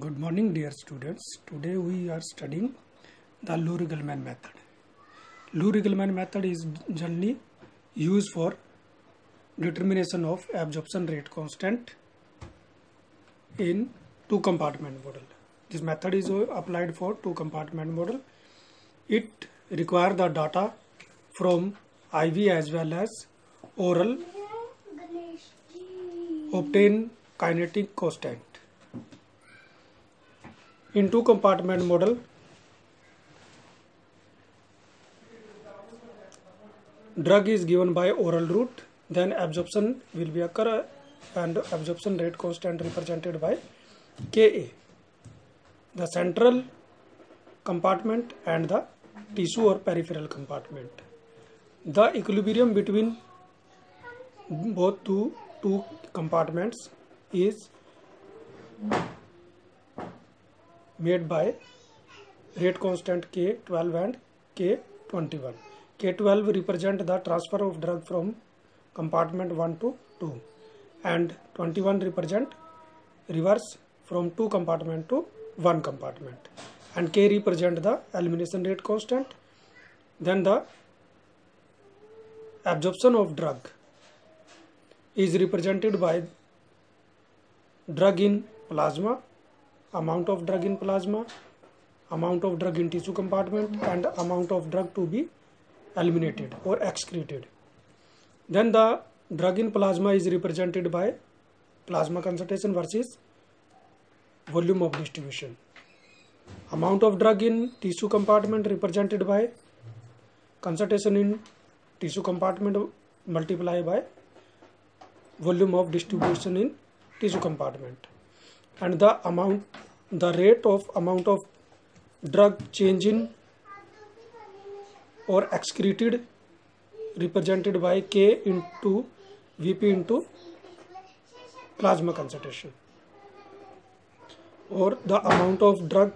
Good morning, dear students. Today we are studying the Lurie-Gellman method. Lurie-Gellman method is generally used for determination of absorption rate constant in two compartment model. This method is applied for two compartment model. It requires the data from IV as well as oral obtain kinetic constant. In two compartment model, drug is given by oral route, then absorption will be occur and absorption rate constant represented by Ka. The central compartment and the tissue or peripheral compartment. The equilibrium between both two compartments is made by rate constant K12 and K21. K12 represent the transfer of drug from compartment 1 to 2 and 21 represent reverse from 2 compartment to 1 compartment, and K represent the elimination rate constant. Then the absorption of drug is represented by drug in plasma, amount of drug in plasma, amount of drug in tissue compartment, and amount of drug to be eliminated or excreted. Then the drug in plasma is represented by plasma concentration versus volume of distribution. Amount of drug in tissue compartment represented by concentration in tissue compartment multiplied by volume of distribution in tissue compartment. And the rate of amount of drug change in or excreted represented by K into Vp into plasma concentration, or the amount of drug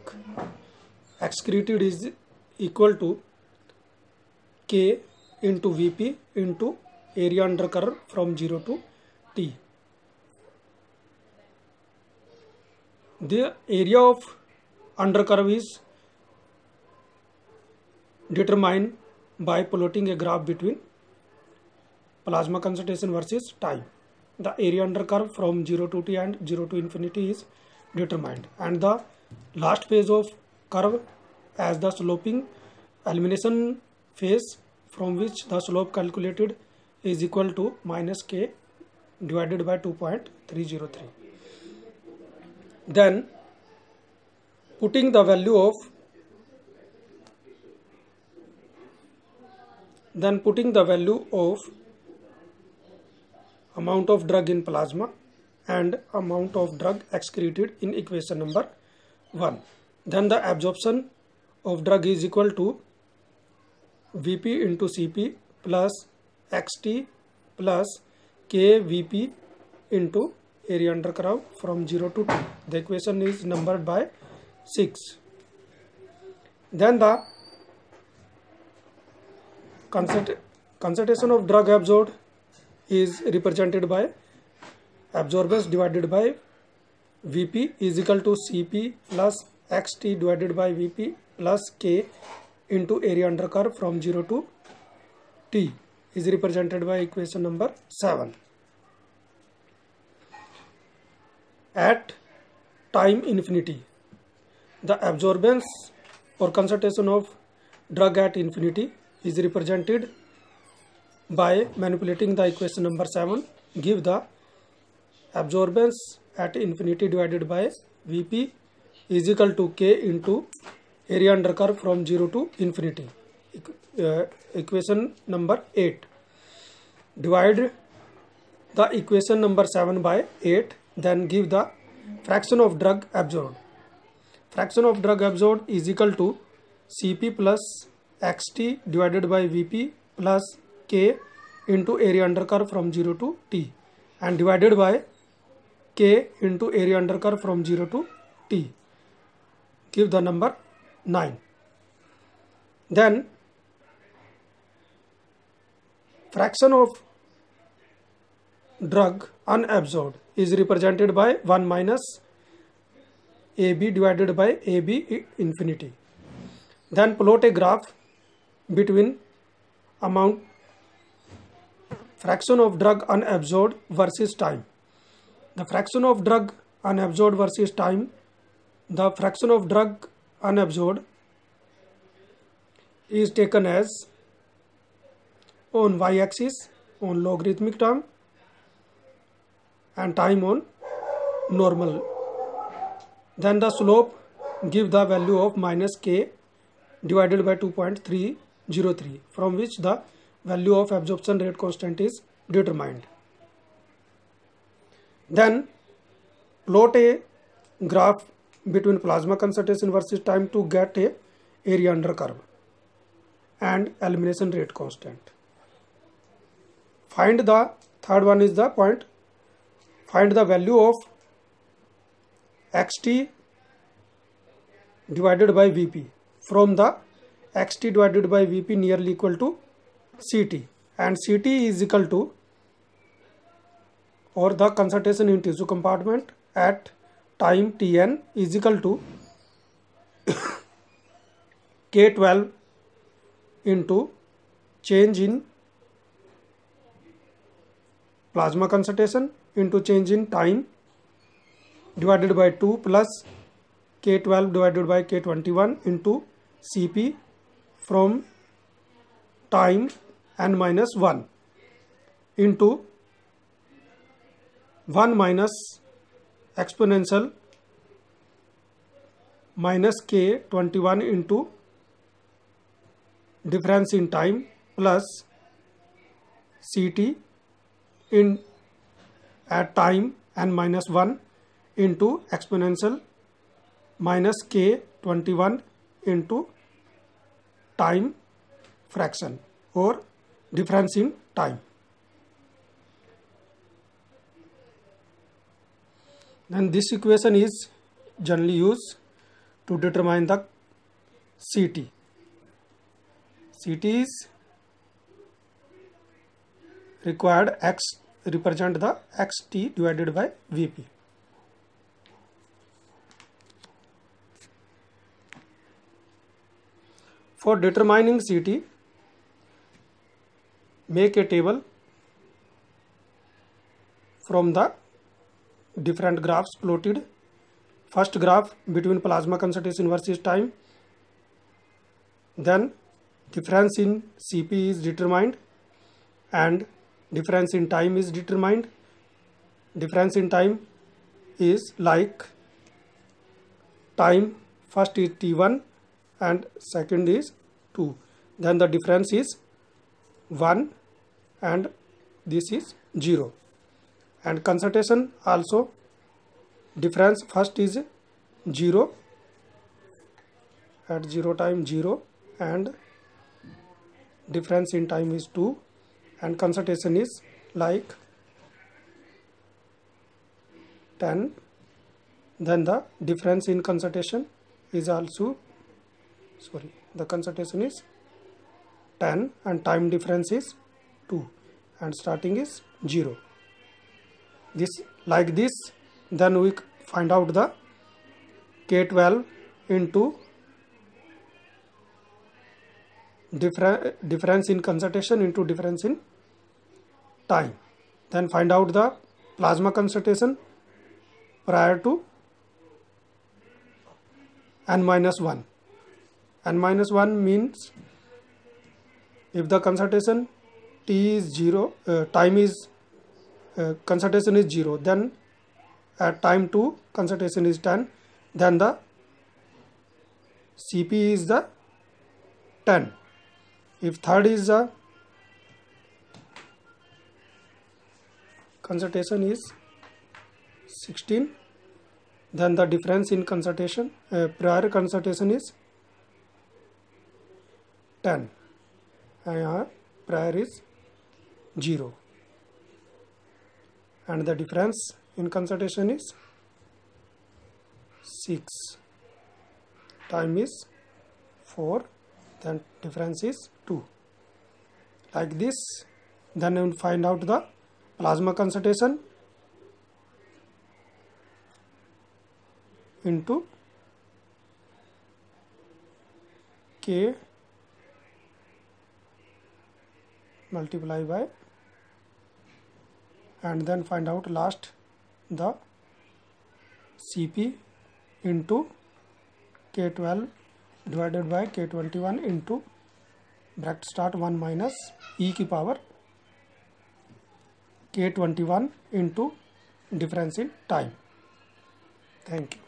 excreted is equal to K into Vp into area under curve from 0 to T. The area of under curve is determined by plotting a graph between plasma concentration versus time. The area under curve from 0 to T and 0 to infinity is determined, and the last phase of curve as the sloping elimination phase, from which the slope calculated is equal to minus K divided by 2.303. Then putting the value of amount of drug in plasma and amount of drug excreted in equation number 1. Then the absorption of drug is equal to Vp into Cp plus Xt plus Kvp into area under curve from 0 to 2. The equation is numbered by 6. Then the concentration of drug absorbed is represented by absorbance divided by Vp is equal to Cp plus Xt divided by Vp plus K into area under curve from 0 to T is represented by equation number 7. At time infinity, the absorbance or concentration of drug at infinity is represented by manipulating the equation number 7. Give the absorbance at infinity divided by Vp is equal to K into area under curve from 0 to infinity. Equation number 8. Divide the equation number 7 by 8. Then give the fraction of drug absorbed. Fraction of drug absorbed is equal to Cp plus Xt divided by Vp plus K into area under curve from 0 to T, and divided by K into area under curve from 0 to T. Give the number 9. Then fraction of drug unabsorbed is represented by 1 minus AB divided by AB infinity. Then plot a graph between amount fraction of drug unabsorbed versus time. The fraction of drug unabsorbed versus time. The fraction of drug unabsorbed is taken as on y-axis on logarithmic term and time on normal. Then the slope give the value of minus k divided by 2.303, from which the value of absorption rate constant is determined. Then plot a graph between plasma concentration versus time to get a area under curve and elimination rate constant. Find the third one is the point. Find the value of xt divided by Vp from the xt divided by Vp nearly equal to Ct, and Ct is equal to, or the concentration in tissue compartment at time Tn is equal to K12 into change in plasma concentration into change in time divided by 2 plus K12 divided by K21 into Cp from time n minus 1 into 1 minus exponential minus K21 into difference in time plus Ct in at time n minus 1 into exponential minus K21 into time fraction or difference in time. Then this equation is generally used to determine the Ct. Ct is required x represent the xt divided by Vp. For determining Ct, make a table from the different graphs plotted. First graph between plasma concentration versus time, then difference in Cp is determined and difference in time is determined. Difference in time is like time first is T1 and second is 2, then the difference is 1 and this is 0, and concentration also difference first is 0 at 0 time 0 and difference in time is 2 and concentration is like 10, then the difference in concentration is also the concentration is 10 and time difference is 2 and starting is 0. This like this, then we find out the K12 into difference in concentration into difference in time, then find out the plasma concentration prior to n minus 1. N minus 1 means if the concentration T is 0, time is concentration is 0, then at time 2 concentration is 10, then the Cp is the 10. If third is the concentration is 16, then the difference in concentration prior concentration is 10 and prior is 0 and the difference in concentration is 6, time is 4, then difference is 2. Like this, then we will find out the plasma concentration into K multiply by, and then find out last the Cp into K12 divided by K21 into bracket start 1 minus e की power K21 into difference in time. Thank you.